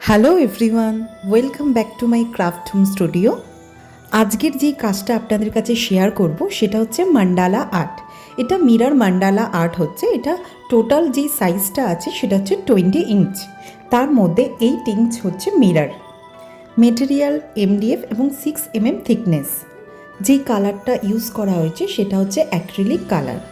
Hello everyone, welcome back to my craft home studio. আজকের যে কাজটা আপনাদের কাছে শেয়ার করব সেটা হচ্ছে মান্ডালা আর্ট। এটা মিরর মান্ডালা আর্ট হচ্ছে। এটা টোটাল যে সাইজটা আছে সেটা হচ্ছে 20 ইঞ্চ। তার মধ্যে 8 ইঞ্চ হচ্ছে মিরর। মেটেরিয়াল MDF এবং 6 mm থিকনেস। যেই কালারটা ইউজ করা হয়েছে সেটা হচ্ছে অ্যাক্রিলিক কালার।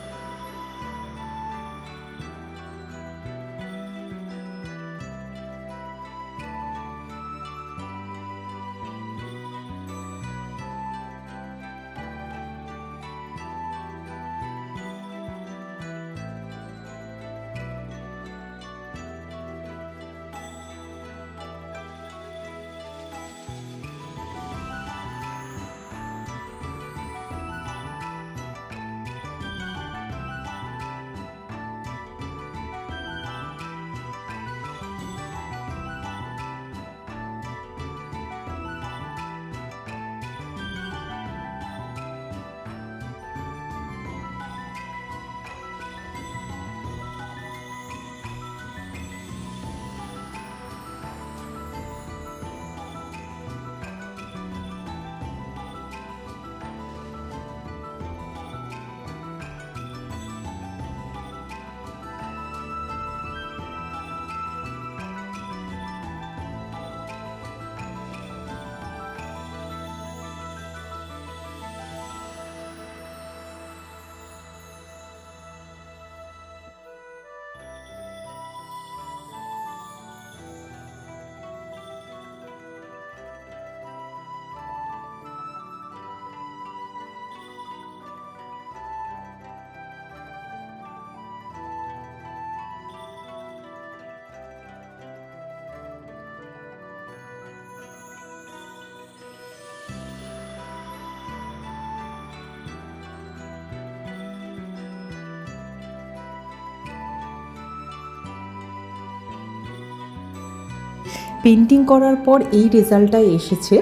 পেন্টিং করার পর এই রেজাল্টটা এসেছে।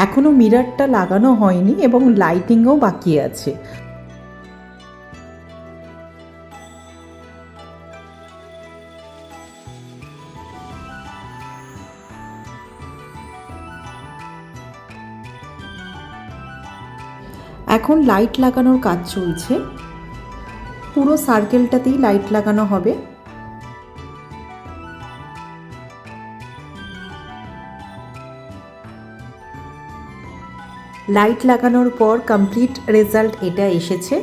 এখনও মিররটা লাগানো হয়নি এবং লাইটিংও বাকি আছে। এখন লাইট লাগানোর কাজ চলছে। পুরো সার্কেলটাতেই লাইট লাগানো হবে। লাইট লাগানোর পর কমপ্লিট রেজাল্ট এটা এসেছে।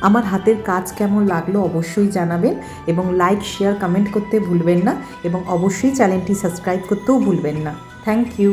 আমার হাতের কাজ কেমন লাগলো অবশ্যই জানাবেন এবং লাইক, শেয়ার, কমেন্ট করতে ভুলবেন না এবং অবশ্যই চ্যানেলটি সাবস্ক্রাইব করতেও ভুলবেন না। Thank you.